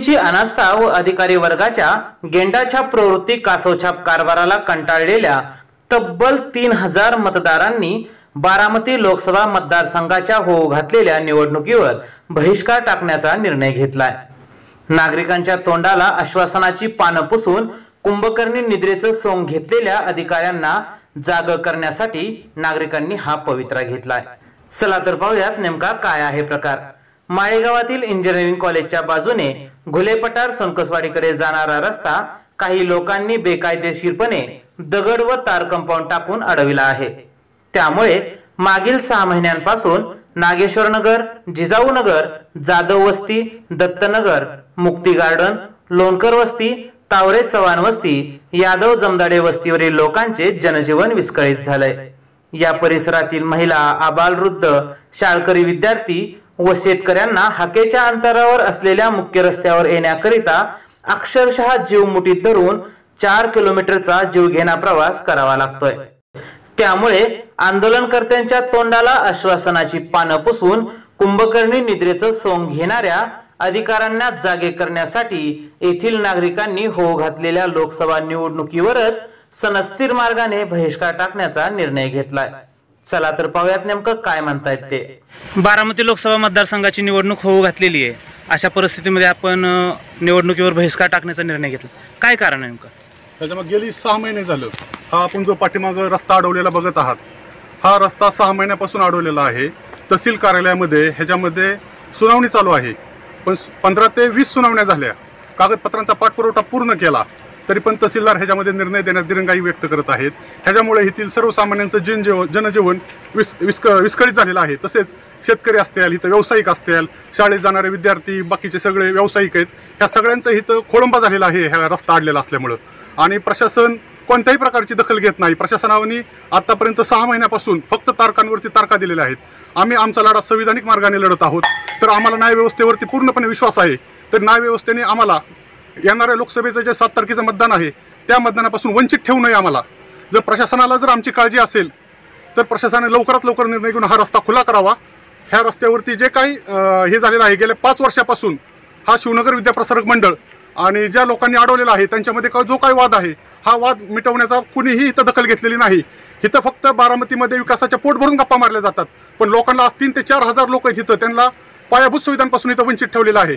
मोदींची अनास्था व अधिकारी वर्गाच्या गेंडाच्या प्रवृत्ती कासवछाप कारभाराला कंटाळलेल्या तब्बल 3000 मतदारांनी बारामती लोकसभा मतदारसंघाच्या होऊ घातलेल्या निवडणुकीवर बहिष्कार टाकण्याचा निर्णय घेतलाय। नागरिकांच्या तोंडाला आश्वासनाची पानं पुसून कुंभकर्णी निद्रेचं सोंग घेतलेल्या अधिकाऱ्यांना जाग करण्यासाठी नागरिकांनी हा पवित्रा घेतलाय। चला तर पाहूयात नेमका काय आहे प्रकार। माळेगावातील इंजिनिअरिंग कॉलेजच्या बाजूने घुलेपटार सोनकसवाडीकडे जाणारा रस्ता काही लोकांनी बेकायदेशीरपणे दगड व तार कंपाऊंड टाकून अडविला आहे। त्यामुळे मागील 6 महिन्यांपासून नागेश्वर नगर, जिजाऊ नगर, जाधव वस्ती, दत्तनगर, मुक्ती गार्डन, लोणकर वस्ती, तावरे चव्हाण वस्ती, यादव जमदाडे वस्तीवरील लोकांचे जनजीवन विस्कळीत झालंय। या परिसरातील महिला, आबालवृद्ध, शाळकरी विद्यार्थी व शेतकऱ्यांना हाकेच्या अंतरावर असलेल्या मुख्य रस्त्यावर येण्याकरिता अक्षरशः जीव मुठीत धरून 4 किलोमीटरचा जीवघेणा प्रवास करावा लागतोय। त्यामुळे आंदोलनकर्त्यांच्या तोंडाला आश्वासनाची पानं पुसून कुंभकर्णी निद्रेचं सोंग घेणाऱ्या अधिकाऱ्यांना जागे करण्यासाठी येथील नागरिकांनी होऊ घातलेल्या लोकसभा निवडणुकीवरच सनदशीर मार्गाने बहिष्कार टाकण्याचा निर्णय घेतलाय। चला तर पाहूयात नेमकं काय म्हणतायत ते। बारामती लोकसभा मतदारसंघाची निवडणूक होऊ घातलेली आहे, अशा परिस्थितीमध्ये आपण निवडणुकीवर बहिष्कार टाकण्याचा निर्णय घेतला, काय कारण आहे नेमकं? त्याच्यामध्ये गेली 6 महिने झालं हा आपण जो पाठीमागं रस्ता अडवलेला बघत आहात, हा रस्ता 6 महिन्यापासून अडवलेला आहे। तहसील कार्यालयामध्ये ह्याच्यामध्ये सुनावणी चालू आहे, पण 15 ते 20 सुनावण्या झाल्या, कागदपत्रांचा पाठपुरावा पूर्ण केला, तरी पण तहसीलदार ह्याच्यामध्ये निर्णय देण्यात दिरंगाई व्यक्त करत आहेत। ह्याच्यामुळे येथील सर्वसामान्यांचं जनजीवन विस्कळीत झालेलं आहे। तसेच शेतकरी असतील, इथं व्यावसायिक असतील, शाळेत जाणारे विद्यार्थी, बाकीचे सगळे व्यावसायिक आहेत, ह्या सगळ्यांचं इथं खोळंबा झालेला आहे ह्या रस्ता अडलेला असल्यामुळं। आणि प्रशासन कोणत्याही प्रकारची दखल घेत नाही। प्रशासनाने आतापर्यंत 6 महिन्यापासून फक्त तारखांवरती तारखा दिलेल्या आहेत। आम्ही आमचा लढा संविधानिक मार्गाने लढत आहोत, तर आम्हाला न्यायव्यवस्थेवरती पूर्णपणे विश्वास आहे। तर न्यायव्यवस्थेने आम्हाला येणाऱ्या लोकसभेचं जे 7 तारखेचं मतदान आहे त्या मतदानापासून वंचित ठेवू नये। आम्हाला जर प्रशासनाला जर आमची काळजी असेल तर प्रशासनाने लवकरात लवकर निर्णय घेऊन हा रस्ता खुला करावा। ह्या रस्त्यावरती जे काही हे झालेलं आहे गेल्या 5 वर्षापासून हा शिवनगर विद्याप्रसारक मंडळ आणि ज्या लोकांनी अडवलेला आहे त्यांच्यामध्ये जो काही वाद आहे हा वाद मिटवण्याचा कुणीही इथं दखल घेतलेली नाही। इथं फक्त बारामतीमध्ये विकासाच्या पोट भरून गप्पा मारल्या जातात, पण लोकांना 3 ते 4 हजार लोक आहेत इथं, त्यांना पायाभूत सुविधांपासून इथं वंचित ठेवलेलं आहे।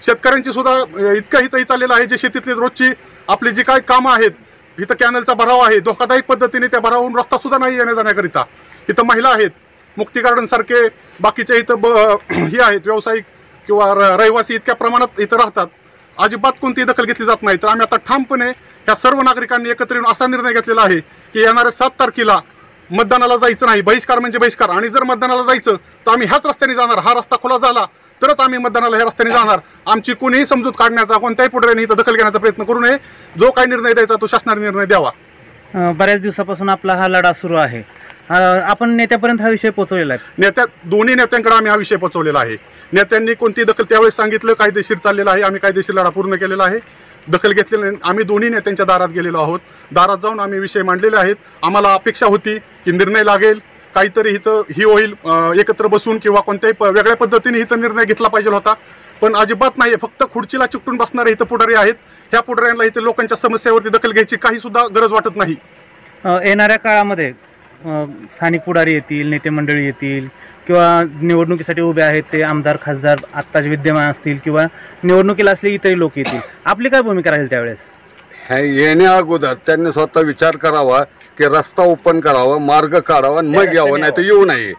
शेतकऱ्यांची सुद्धा इतकं हितही चाललेलं आहे, जे शेतीतली रोजची आपली जी काही कामं आहेत, इथं कॅनलचा भराव आहे, धोकादायक पद्धतीने त्या भरावून रस्ता सुद्धा नाही येण्या जाण्याकरिता। इथं महिला आहेत, मुक्ती गार्डन सारखे बाकीचे इथं हे आहेत व्यावसायिक किंवा रहिवासी इतक्या प्रमाणात इथं राहतात, अजिबात कोणतीही दखल घेतली जात नाही। तर आम्ही आता ठामपणे ह्या सर्व नागरिकांनी एकत्र येऊन असा निर्णय घेतलेला आहे की येणाऱ्या 7 तारखेला मतदानाला जायचं नाही, बहिष्कार म्हणजे बहिष्कार। आणि जर मतदानाला जायचं तर आम्ही ह्याच रस्त्याने जाणार, हा रस्ता खुला झाला तरच आम्ही मतदानाला ह्या रस्त्याने जाणार। आमची कोणीही समजूत काढण्याचा, कोणत्याही पुढाऱ्याने इथं दखल घेण्याचा प्रयत्न करू नये। जो काही निर्णय द्यायचा तो शासनाने निर्णय द्यावा। बऱ्याच दिवसापासून आपला हा लढा सुरू आहे, आपण नेत्यापर्यंत हा विषय पोहोचवलेला आहे। दोन्ही नेत्यांकडे आम्ही हा विषय पोहोचवलेला आहे। नेत्यांनी कोणती दखल त्यावेळेस सांगितलं कायदेशीर चाललेला आहे, आम्ही कायदेशीर लढा पूर्ण केलेला आहे, दखल घेतलेली नाही। आम्ही दोन्ही नेत्यांच्या दारात गेलेलो आहोत, दारात जाऊन आम्ही विषय मांडलेले आहेत। आम्हाला अपेक्षा होती की निर्णय लागेल, काहीतरी इथं ही होईल, एकत्र बसून किंवा कोणत्याही वेगळ्या पद्धतीने इथं निर्णय घेतला पाहिजे होता, पण अजिबात नाही। फक्त खुर्चीला चिकटून बसणारे इथं पुढारी आहेत, ह्या पुढाऱ्यांना इथं लोकांच्या समस्यावरती दखल घ्यायची काही सुद्धा गरज वाटत नाही। येणाऱ्या काळामध्ये स्थानिक पुढारी येतील, नेते मंडळी येतील किंवा निवडणुकीसाठी उभे आहेत ते आमदार, खासदार आत्ताचे विद्यमान असतील किंवा निवडणुकीला असले इतरही लोक येतील, आपली काय भूमिका राहील त्यावेळेस? येण्या अगोदर त्यांनी स्वतः विचार करावा की रस्ता ओपन करावा, मार्ग काढावा, मग यावं, नाही तर येऊ नये।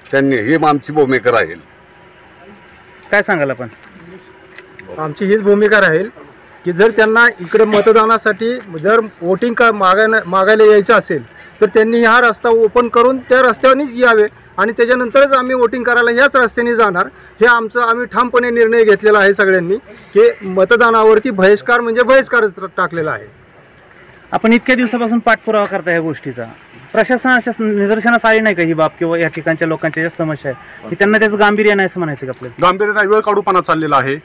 त्यांनी ही आमची भूमिका राहील। काय सांगाल आपण? आमची हीच भूमिका राहील की जर त्यांना इकडे मतदानासाठी जर वोटिंग मागायला यायचं असेल तर त्यांनी हा रस्ता ओपन करून त्या रस्त्यानेच यावे आणि त्याच्यानंतरच आम्ही वोटिंग करायला ह्याच रस्त्याने जाणार। हे आमचं आम्ही ठामपणे निर्णय घेतलेला आहे सगळ्यांनी की मतदानावरती बहिष्कार म्हणजे बहिष्कारच टाकलेला आहे। आपण इतक्या दिवसापासून पाठपुरावा करता या गोष्टीचा, प्रशासनाच्या निदर्शनास आली नाही का ही बाब किंवा या ठिकाणच्या लोकांच्या ज्या समस्या आहे की त्यांना त्याचं गांभीर्य नाही असं म्हणायचं का आपल्याला? गांभीर्य नाही, वेळ काढूपणा चाललेला आहे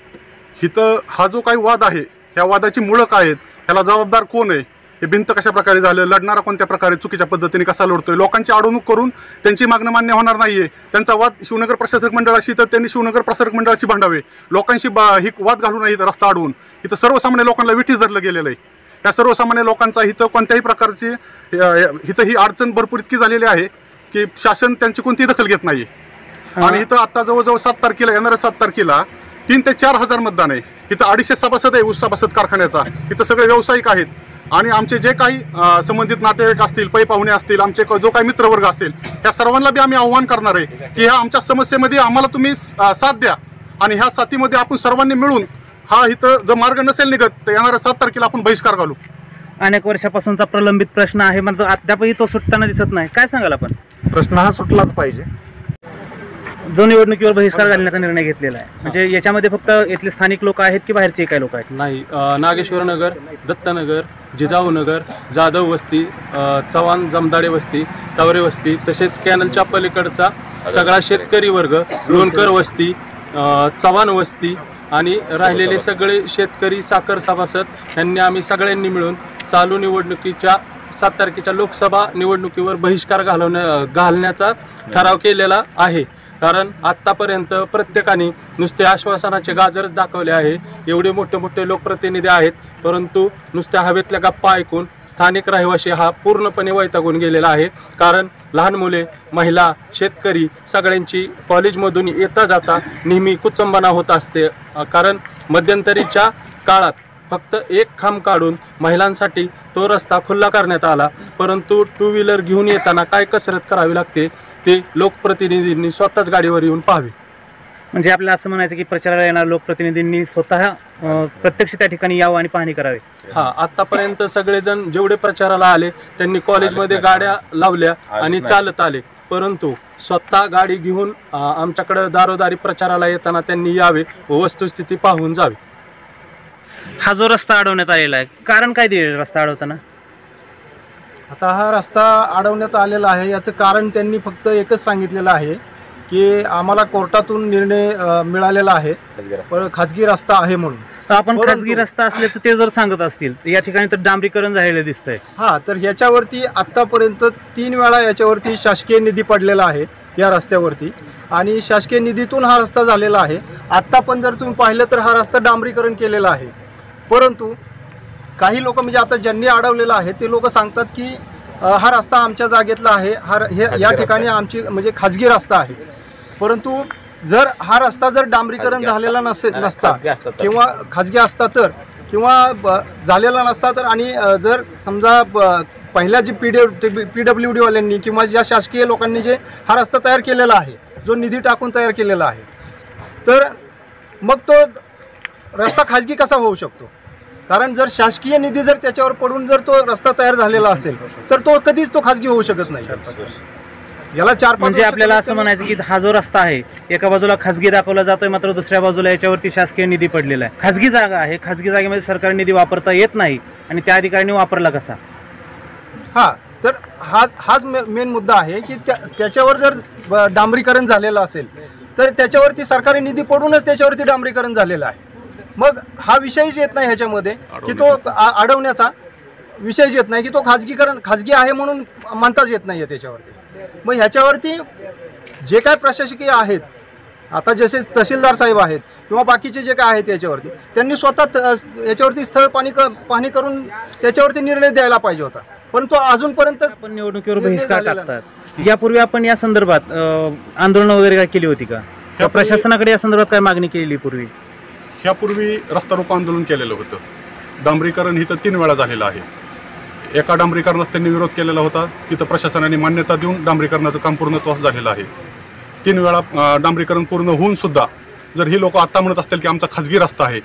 इथं। हा जो काही वाद आहे ह्या वादाची मुळं काय आहेत, ह्याला जबाबदार कोण आहे, हे भिंत कशा प्रकारे झालं, लढणारा कोणत्या प्रकारे चुकीच्या पद्धतीने कसा लढतोय, लोकांची अडवणूक करून त्यांची मागणं मान्य होणार नाहीये. त्यांचा वाद शिवनगर प्रशासक मंडळाशी तर त्यांनी शिवनगर प्रशासक मंडळाशी भांडावे, लोकांशी ही वाद घालू नये रस्ता अडवून. इथं सर्वसामान्य लोकांना विठीस धरलं गेलेलं आहे. या सर्वसामान्य लोकांचा इथं कोणत्याही प्रकारची इथं ही अडचण भरपूर इतकी झालेली आहे की शासन त्यांची कोणतीही दखल घेत नाही. आणि इथं आता जवळजवळ 7 तारखेला येणाऱ्या 7 तारखेला 3 ते 4 हजार मतदान आहे. इथं 250 सभासद आहे ऊस सभासद कारखान्याचा. इथं सगळे व्यावसायिक आहेत आणि आमचे जे काही संबंधित नातेवाईक असतील, पै पाहुणे असतील, आमचे जो काही मित्रवर्ग असेल, या सर्वांना बी आम्ही आव्हान करणार आहे की ह्या आमच्या समस्येमध्ये आम्हाला तुम्ही साथ द्या आणि ह्या साथीमध्ये आपण सर्वांनी मिळून हा इथं जर मार्ग नसेल निघत तर येणाऱ्या 7 तारखेला आपण बहिष्कार घालू. अनेक वर्षापासूनचा प्रलंबित प्रश्न आहे, मात्र अद्यापही तो सुटताना दिसत नाही. काय सांगाल आपण? प्रश्न हा सुटलाच पाहिजे. जो निवडणुकीवर बहिष्कार घालण्याचा निर्णय घेतलेला आहे, म्हणजे याच्यामध्ये फक्त इथले स्थानिक लोक आहेत की बाहेरचे काही लोक आहेत? नाही, नागेश्वर नगर, दत्तनगर, जिजाऊ नगर, जाधव वस्ती, चव्हाण जमदाडे वस्ती, तवरे वस्ती, तसेच कॅनलच्या पलीकडचा सगळा शेतकरी वर्ग, लोणकर वस्ती, चव्हाण वस्ती आणि राहिलेले सगळे शेतकरी साखर सभासद यांनी आम्ही सगळ्यांनी मिळून चालू निवडणुकीच्या 7 तारखेच्या लोकसभा निवडणुकीवर बहिष्कार घालण्याचा ठराव केलेला आहे. कारण आत्तापर्यंत प्रत्येकाने नुसते आश्वासनाचे गाजरच दाखवले आहे. एवढे मोठे मोठे लोकप्रतिनिधी आहेत, परंतु नुसत्या हवेतल्या गप्पा ऐकून स्थानिक रहिवासी हा पूर्णपणे वैतागून गेलेला आहे. कारण लहान मुले, महिला, शेतकरी सगळ्यांची कॉलेजमधून येता जाता नेहमी कुचंबना होत असते. कारण मध्यंतरीच्या काळात फक्त एक खांब काढून महिलांसाठी तो रस्ता खुला करण्यात आला, परंतु 2 व्हीलर घेऊन येताना काय कसरत करावी लागते ते लोकप्रतिनिधींनी स्वतःच गाडीवर येऊन पाहावे. म्हणजे आपल्याला असं म्हणायचं की प्रचाराला येणाऱ्या लोकप्रतिनिधींनी स्वतः प्रत्यक्ष त्या ठिकाणी यावं आणि पाहणी करावी. हा, आतापर्यंत सगळेजण जेवढे प्रचाराला आले त्यांनी कॉलेजमध्ये गाड्या लावल्या आणि चालत आले, परंतु स्वतः गाडी घेऊन आमच्याकडे दारोदारी प्रचाराला येताना त्यांनी यावे व वस्तुस्थिती पाहून जावी. हा जो रस्ता अडवण्यात आलेला आहे, कारण काय दिलेलं रस्ता अडवताना? आता हा रस्ता अडवण्यात आलेला आहे याचं कारण त्यांनी फक्त एकच सांगितलेलं आहे की आम्हाला कोर्टातून निर्णय मिळालेला आहे, पण खाजगी रस्ता आहे म्हणून. तर आपण खाजगी रस्ता असल्याचं ते जर सांगत असतील तर या ठिकाणी तर डांबरीकरण झालेलं दिसतंय. हां, तर ह्याच्यावरती आत्तापर्यंत 3 वेळा याच्यावरती शासकीय निधी पडलेला आहे या रस्त्यावरती आणि शासकीय निधीतून हा रस्ता झालेला आहे. आत्ता पण जर तुम्ही पाहिलं तर हा रस्ता डांबरीकरण केलेला आहे, परंतु काही लोक म्हणजे आता ज्यांनी अडवलेला आहे ते लोक सांगतात की हा रस्ता आमच्या जागेतला आहे, या ठिकाणी आमची म्हणजे खाजगी रस्ता आहे. परंतु जर हा रस्ता जर डांबरीकरण झालेला नसता किंवा खाजगी असता तर किंवा झालेला नसता तर आणि जर समजा पहिल्या जी PWD वाल्यांनी किंवा ज्या शासकीय लोकांनी जे हा रस्ता तयार केलेला आहे, जो निधी टाकून तयार केलेला आहे, तर मग तो रस्ता खाजगी कसा होऊ शकतो? कारण जर शासकीय निधी जर त्याच्यावर पडून जर तो रस्ता तयार झालेला असेल तर तो कधीच तो खाजगी होऊ शकत नाही. याला 4-5 म्हणजे आपल्याला असं म्हणायचं की हा जो रस्ता आहे एका बाजूला खाजगी दाखवला जातोय, मात्र दुसऱ्या बाजूला याच्यावरती शासकीय निधी पडलेला आहे. खाजगी जागा आहे, खाजगी जागेमध्ये सरकारी निधी वापरता येत नाही आणि त्या अधिकाऱ्यांनी वापरला कसा? हा, तर हाच मेन मुद्दा आहे की त्याच्यावर जर डांबरीकरण झालेलं असेल तर त्याच्यावरती सरकारी निधी पडूनच त्याच्यावरती डांबरीकरण झालेलं आहे. मग हा विषयच येत नाही ह्याच्यामध्ये की तो अडवण्याचा विषयच येत नाही की तो खाजगी आहे म्हणून म्हणताच येत नाही आहे त्याच्यावरती. मग ह्याच्यावरती जे काय प्रशासकीय आहेत, आता जसे तहसीलदार साहेब आहेत किंवा बाकीचे जे काय आहेत याच्यावरती त्यांनी स्वतः याच्यावरती स्थळ पाहणी करून त्याच्यावरती निर्णय द्यायला पाहिजे होता, परंतु अजूनपर्यंत पण निवडणुकीवर बहिष्कार टाकतात. यापूर्वी आपण या संदर्भात आंदोलन वगैरे काय केली होती का? प्रशासनाकडे या संदर्भात काय मागणी केलेली पूर्वी? ह्यापूर्वी रस्ता रोको आंदोलन केलेलं होतं. डांबरीकरण इथं 3 वेळा झालेलं आहे. एका डांबरीकरणास त्यांनी विरोध केलेला होता, तिथं प्रशासनाने मान्यता देऊन डांबरीकरणाचं काम पूर्णत्वास झालेलं आहे. 3 वेळा डांबरीकरण पूर्ण होऊन सुद्धा जर ही लोक आता म्हणत असतील की आमचा खाजगी रस्ता आहे,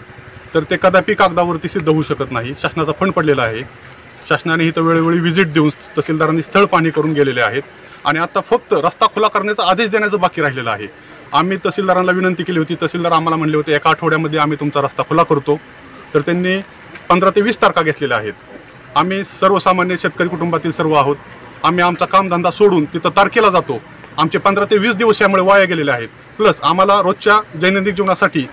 तर ते कदापि कागदावरती सिद्ध होऊ शकत नाही. शासनाचा फंड पडलेला आहे. शासनाने इथं वेळोवेळी व्हिजिट देऊन तहसीलदारांनी स्थळ पाहणी करून गेलेले आहेत आणि आता फक्त रस्ता खुला करण्याचा आदेश देण्याचं बाकी राहिलेलं आहे. आम्ही तहसीलदारांना विनंती केली होती, तहसीलदार आम्हाला म्हणले होते 1 आठवड्यामध्ये आम्ही तुमचा रस्ता खुला करतो, तर त्यांनी 15 ते 20 तारखा घेतलेल्या आहेत. आम्ही सर्वसामान्य शेतकरी कुटुंबातील सर्व आहोत. आम्ही आमचा कामधंदा सोडून तिथं तारखेला जातो. आमचे 15 ते 20 दिवस यामुळे वाया गेलेले आहेत. प्लस आम्हाला रोजच्या दैनंदिन जीवनासाठी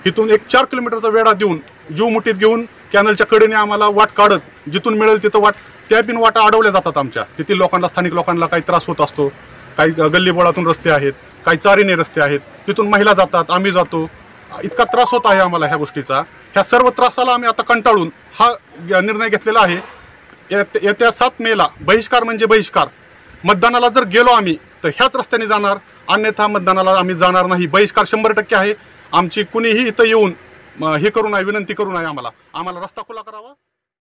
इथून एक 4 किलोमीटरचा वेढा देऊन जीव मुठीत घेऊन कॅनलच्या कडेने आम्हाला वाट काढत जिथून मिळेल तिथं वाट त्या बिन वाटा अडवल्या जातात आमच्या. तेथील लोकांना, स्थानिक लोकांना काही त्रास होत असतो. काही गल्लीबोळातून रस्ते आहेत, काही चारीने रस्ते आहेत, तिथून महिला जातात, आम्ही जातो. इतका त्रास होत आहे आम्हाला ह्या गोष्टीचा. ह्या सर्व त्रासाला आम्ही आता कंटाळून हा निर्णय घेतलेला आहे. येत्या 7 मेला बहिष्कार म्हणजे बहिष्कार. मतदानाला जर गेलो आम्ही तर ह्याच रस्त्याने जाणार, अन्यथा मतदानाला आम्ही जाणार नाही. बहिष्कार 100% आहे. आमची कुणीही इथं येऊन हे करू नये, विनंती करू नये. आम्हाला रस्ता खुला करावा.